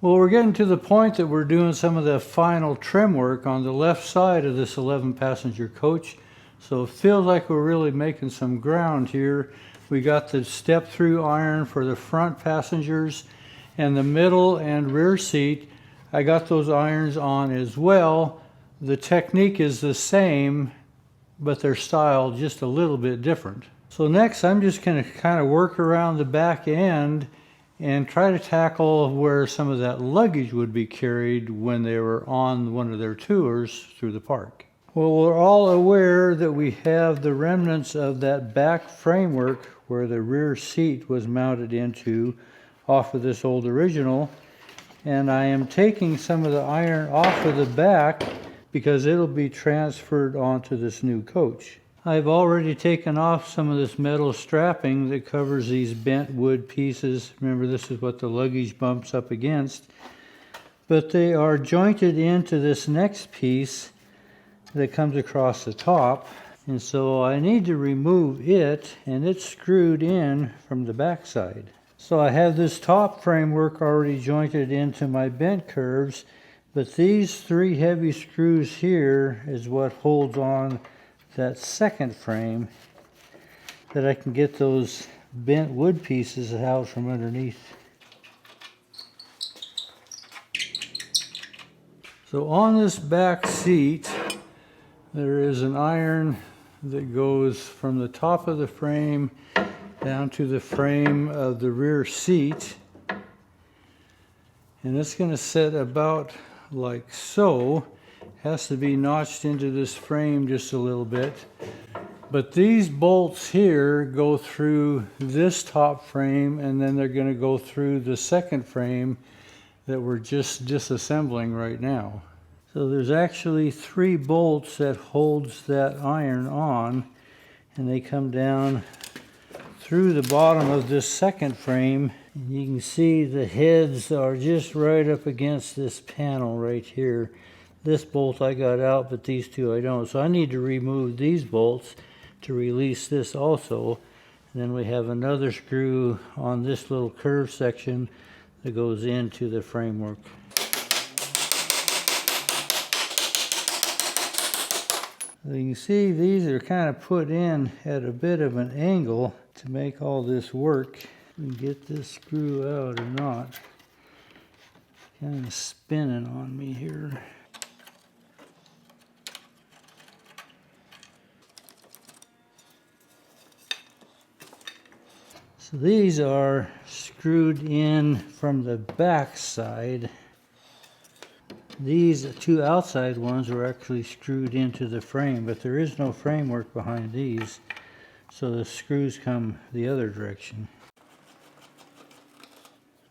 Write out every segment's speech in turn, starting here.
Well, we're getting to the point that we're doing some of the final trim work on the left side of this 11-passenger coach. So it feels like we're really making some ground here. We got the step-through iron for the front passengers, and the middle and rear seat, I got those irons on as well. The technique is the same, but they're styled just a little bit different. So next I'm just going to kind of work around the back end and try to tackle where some of that luggage would be carried when they were on one of their tours through the park. Well, we're all aware that we have the remnants of that back framework where the rear seat was mounted into off of this old original, and I am taking some of the iron off of the back because it'll be transferred onto this new coach. I've already taken off some of this metal strapping that covers these bent wood pieces. Remember, this is what the luggage bumps up against. But they are jointed into this next piece that comes across the top. And so I need to remove it, and it's screwed in from the back side. So I have this top framework already jointed into my bent curves, but these 3 heavy screws here is what holds on that second frame that I can get those bent wood pieces out from underneath. So on this back seat there is an iron that goes from the top of the frame down to the frame of the rear seat, and it's going to sit about like so. Has to be notched into this frame just a little bit. But these bolts here go through this top frame, and then they're going to go through the second frame that we're just disassembling right now. So there's actually 3 bolts that holds that iron on, and they come down through the bottom of this second frame. And you can see the heads are just right up against this panel right here. This bolt I got out, but these 2 I don't. So I need to remove these bolts to release this also. And then we have another screw on this little curved section that goes into the framework. You can see these are kind of put in at a bit of an angle to make all this work. We can get this screw out or not. It's kind of spinning on me here. So these are screwed in from the back side. These 2 outside ones were actually screwed into the frame, but there is no framework behind these, so the screws come the other direction.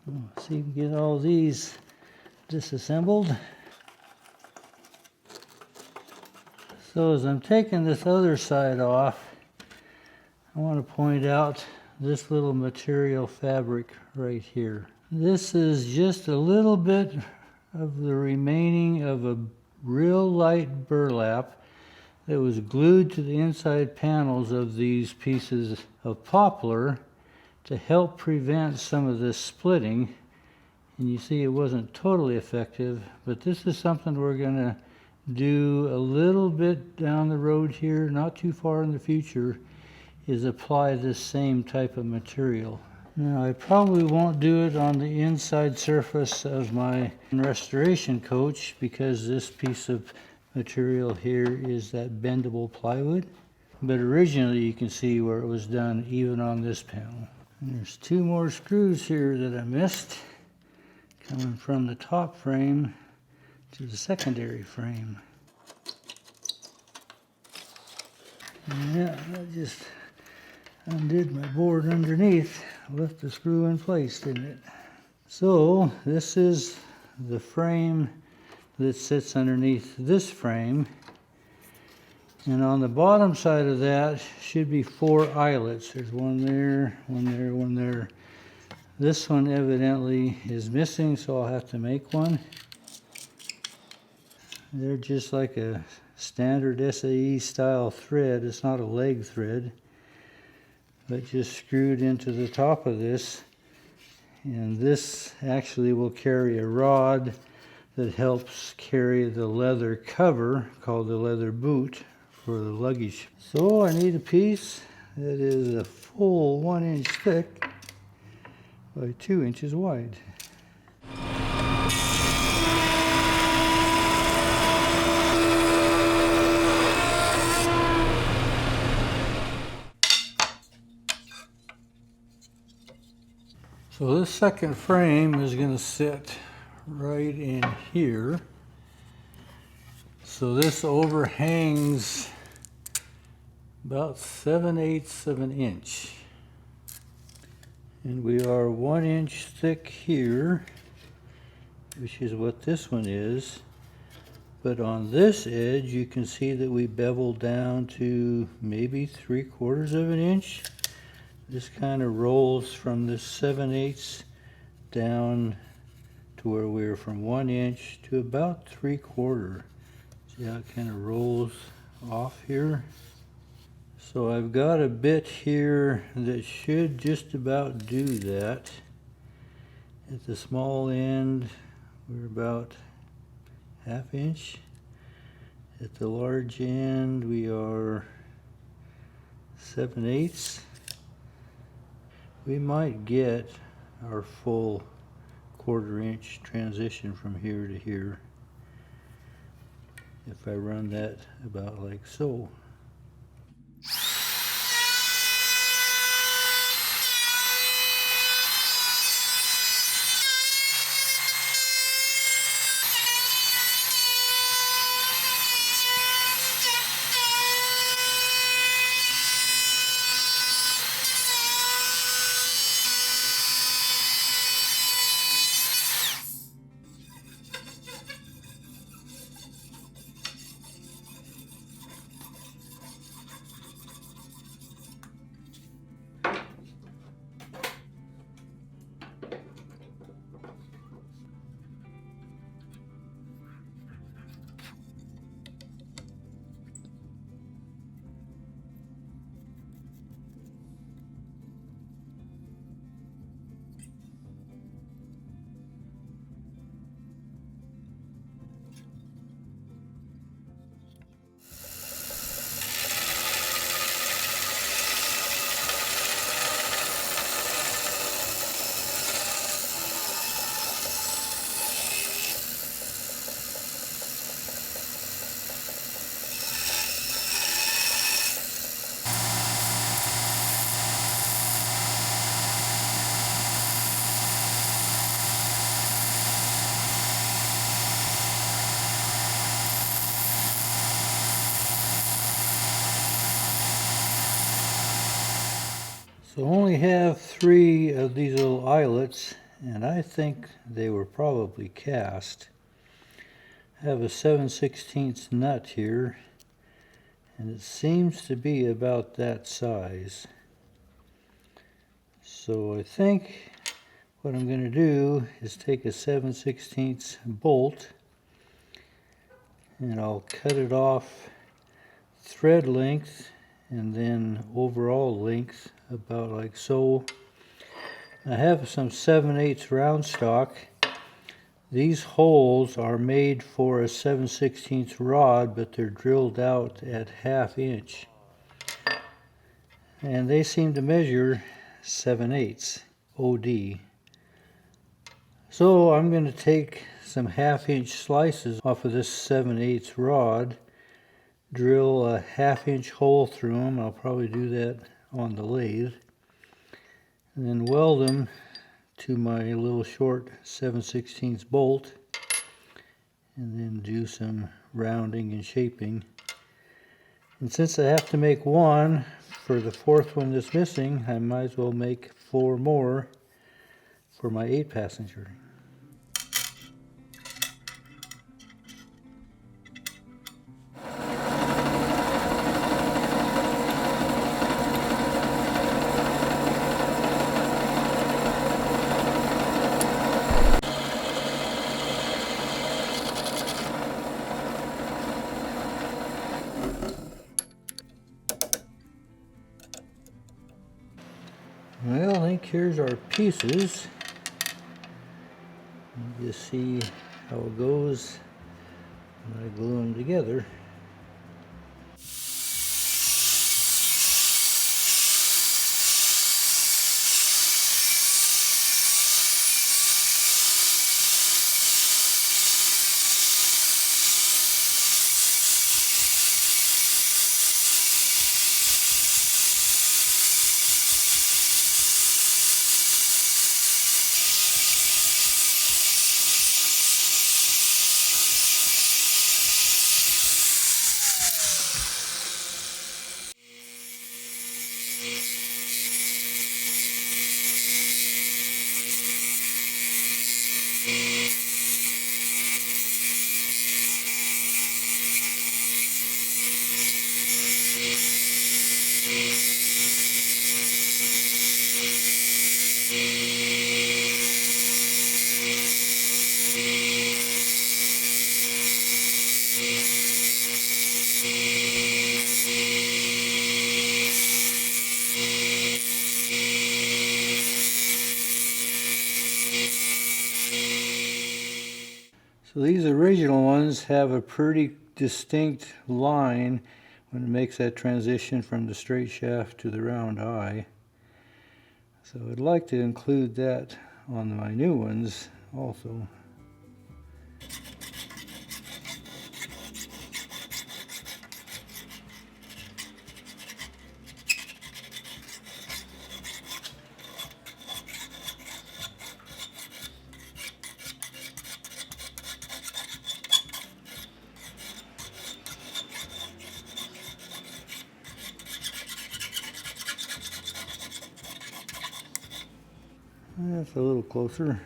Let's see if we can get all these disassembled. So as I'm taking this other side off, I want to point out this little material fabric right here. This is just a little bit of the remaining of a real light burlap that was glued to the inside panels of these pieces of poplar to help prevent some of this splitting. And you see it wasn't totally effective, but this is something we're going to do a little bit down the road here, not too far in the future, is apply this same type of material. Now I probably won't do it on the inside surface of my restoration coach because this piece of material here is that bendable plywood. But originally you can see where it was done even on this panel. And there's 2 more screws here that I missed, coming from the top frame to the secondary frame. And yeah, that just undid my board underneath. Left the screw in place, didn't it? So this is the frame that sits underneath this frame, and on the bottom side of that should be 4 eyelets. There's one there, one there, one there. This one evidently is missing, so I'll have to make one. They're just like a standard SAE style thread. It's not a leg thread, but just screwed into the top of this. And this actually will carry a rod that helps carry the leather cover called the leather boot for the luggage. So I need a piece that is a full 1 inch thick by 2 inches wide. So this second frame is going to sit right in here. So this overhangs about 7/8 of an inch. And we are 1 inch thick here, which is what this one is. But on this edge, you can see that we beveled down to maybe 3/4 of an inch. This kind of rolls from this 7/8 down to where we're from 1 inch to about 3/4. See how it kind of rolls off here? So I've got a bit here that should just about do that. At the small end, we're about 1/2 inch. At the large end, we are 7/8. We might get our full 1/4 inch transition from here to here if I run that about like so. So I only have 3 of these little eyelets, and I think they were probably cast. I have a 7/16 nut here, and it seems to be about that size. So I think what I'm going to do is take a 7/16 bolt, and I'll cut it off thread length and then overall length about like so. I have some 7/8 round stock. These holes are made for a 7/16 rod, but they're drilled out at 1/2 inch. And they seem to measure 7/8 OD. So I'm going to take some 1/2 inch slices off of this 7/8 rod, drill a 1/2 inch hole through them. I'll probably do that on the lathe, and then weld them to my little short 7/16 bolt, and then do some rounding and shaping. And since I have to make one for the 4th one that's missing, I might as well make 4 more for my 8-passenger. Well, I think here's our pieces. just see how it goes when I glue them together. So these original ones have a pretty distinct line when it makes that transition from the straight shaft to the round eye. So I'd like to include that on my new ones also. That's a little closer.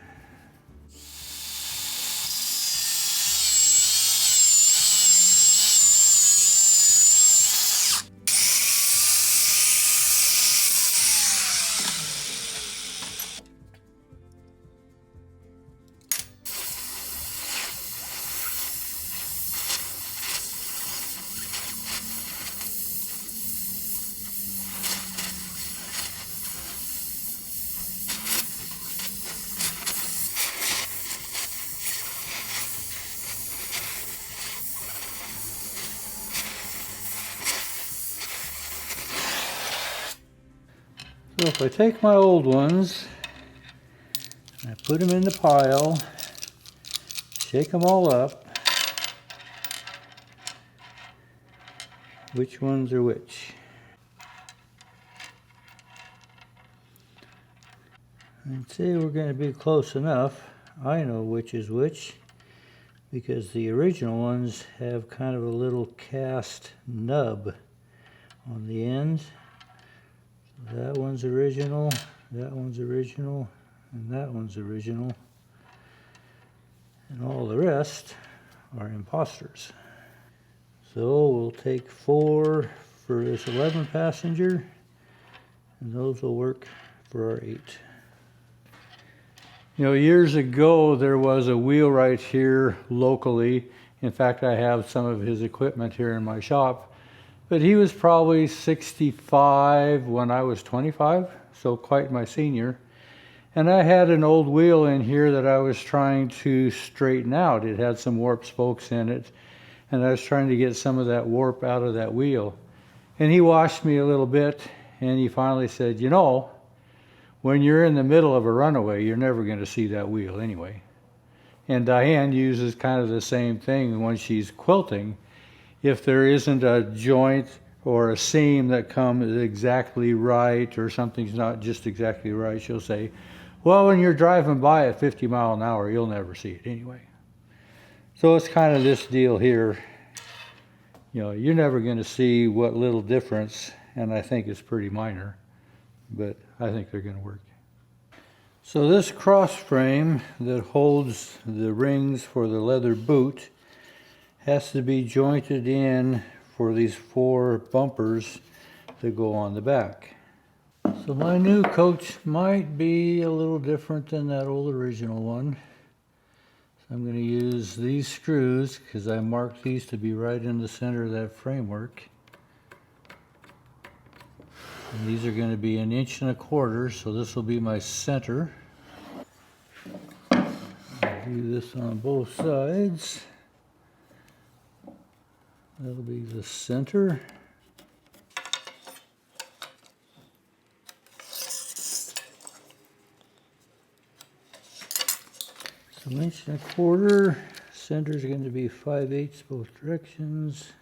So if I take my old ones, I put them in the pile, shake them all up, which ones are which? I'd say we're going to be close enough. I know which is which because the original ones have kind of a little cast nub on the end. That one's original, that one's original, and that one's original. And all the rest are imposters. So we'll take 4 for this 11 passenger, and those will work for our 8. You know, years ago there was a wheelwright here locally. In fact, I have some of his equipment here in my shop. But he was probably 65 when I was 25, so quite my senior. And I had an old wheel in here that I was trying to straighten out. It had some warp spokes in it, and I was trying to get some of that warp out of that wheel. And he watched me a little bit, and he finally said, you know, when you're in the middle of a runaway, you're never going to see that wheel anyway. And Diane uses kind of the same thing when she's quilting. If there isn't a joint or a seam that comes exactly right, or something's not just exactly right, she'll say, well, when you're driving by at 50 miles an hour, you'll never see it anyway. So it's kind of this deal here. You know, you're never going to see what little difference, and I think it's pretty minor, but I think they're going to work. So this cross frame that holds the rings for the leather boot has to be jointed in for these 4 bumpers that go on the back. So my new coach might be a little different than that old original one. So I'm going to use these screws because I marked these to be right in the center of that framework. And these are going to be 1 1/4 inches, so this will be my center. do this on both sides. That'll be the center. So 1.25 inches. Center is going to be 5/8 both directions.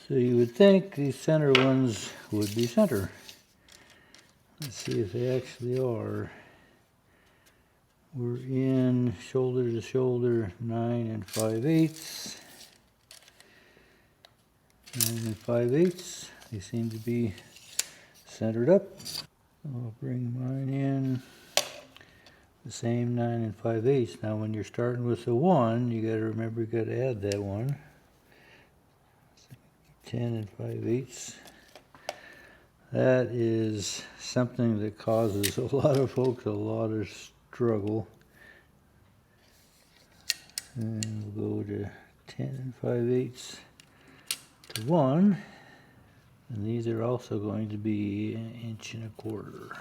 So you would think these center ones would be center. Let's see if they actually are. We're in shoulder to shoulder 9 5/8. 9 5/8. They seem to be centered up. I'll bring mine in the same 9 5/8. Now when you're starting with the 1, you got to remember you got to add that 1. 10 5/8. That is something that causes a lot of folks a lot of struggle. And we'll go to 10 5/8 to 1. And these are also going to be 1.25 inches.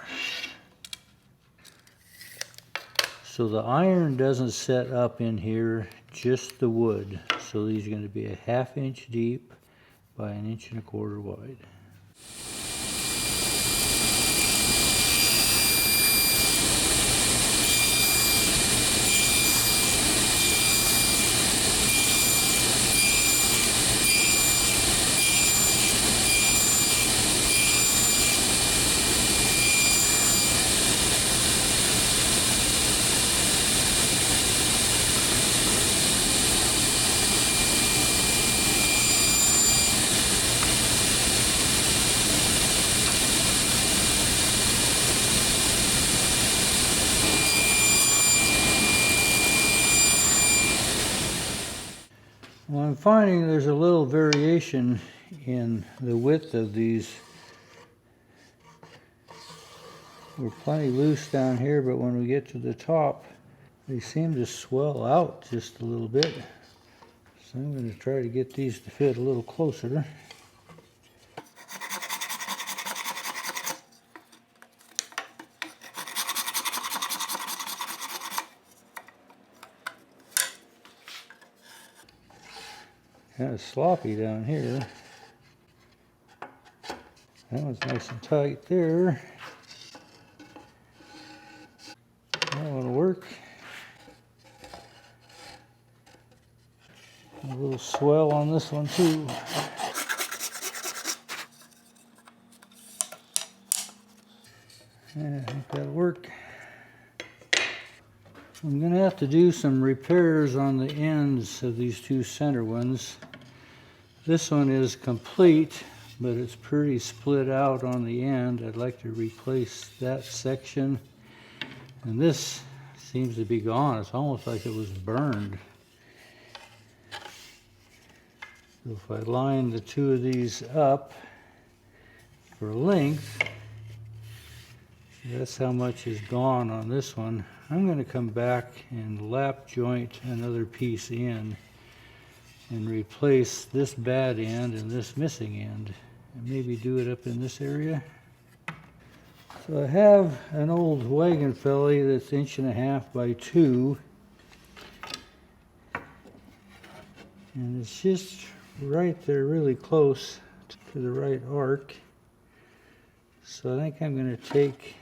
So the iron doesn't set up in here, just the wood. So these are going to be 1/2 inch deep by 1.25 inches wide. Well, I'm finding there's a little variation in the width of these. We're plenty loose down here, but when we get to the top, they seem to swell out just a little bit. So I'm going to try to get these to fit a little closer. Kind of sloppy down here. That one's nice and tight there. That one will work. A little swell on this one too. Yeah, I think that'll work. I'm going to have to do some repairs on the ends of these two center ones. This one is complete, but it's pretty split out on the end. I'd like to replace that section. And this seems to be gone. It's almost like it was burned. So if I line the two of these up for length, that's how much is gone on this one. I'm going to come back and lap joint another piece in and replace this bad end and this missing end, and maybe do it up in this area. So I have an old wagon felly that's 1.5 inches by 2, and it's just right there, really close to the right arc. So I think I'm going to take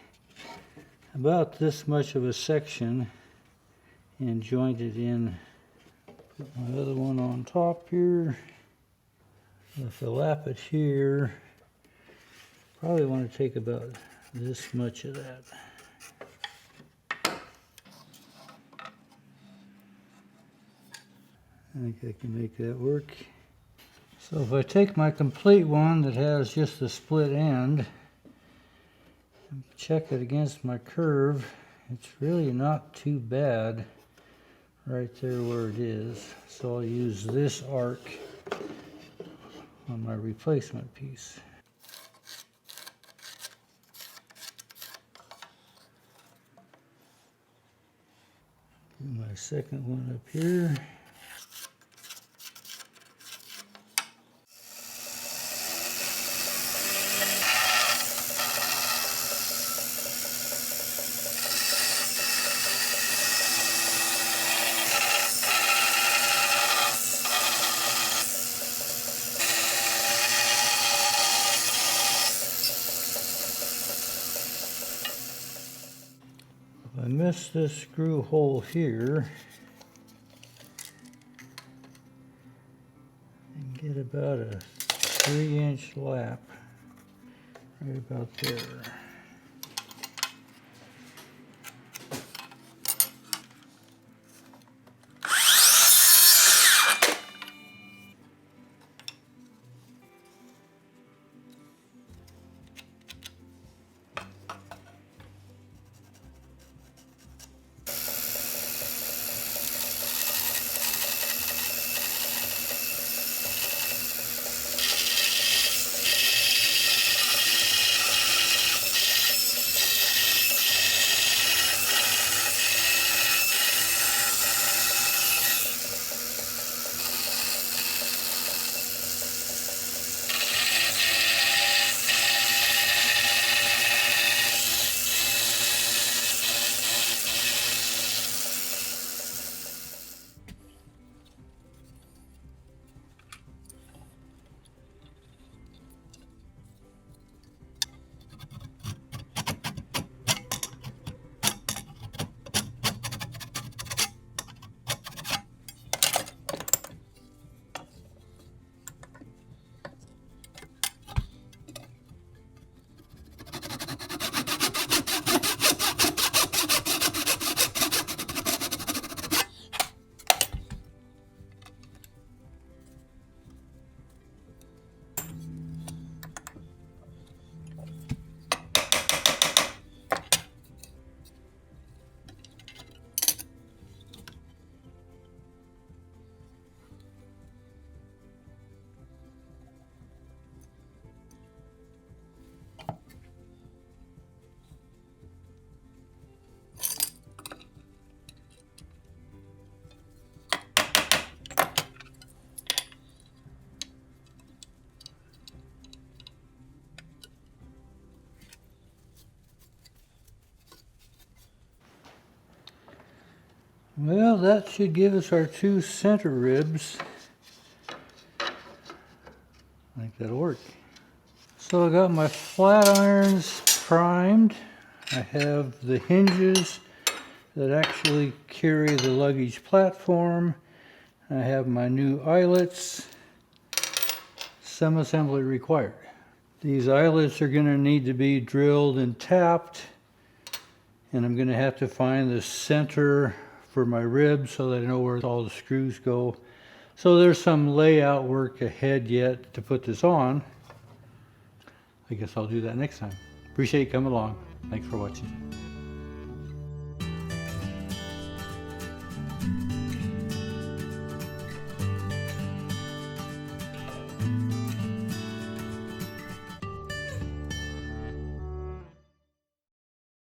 about this much of a section and joint it in. Put my other one on top here. If I lap it here, probably want to take about this much of that. I think I can make that work. So if I take my complete one that has just the split end, and check it against my curve, it's really not too bad right there where it is. So I'll use this arc on my replacement piece. Do my second one up here. I missed this screw hole here and get about a 3-inch lap right about there. Well, that should give us our 2 center ribs. I think that'll work. So I got my flat irons primed. I have the hinges that actually carry the luggage platform. I have my new eyelets. Some assembly required. These eyelets are going to need to be drilled and tapped, and I'm going to have to find the center for my ribs so that I know where all the screws go. So there's some layout work ahead yet to put this on. I guess I'll do that next time. Appreciate you coming along. Thanks for watching.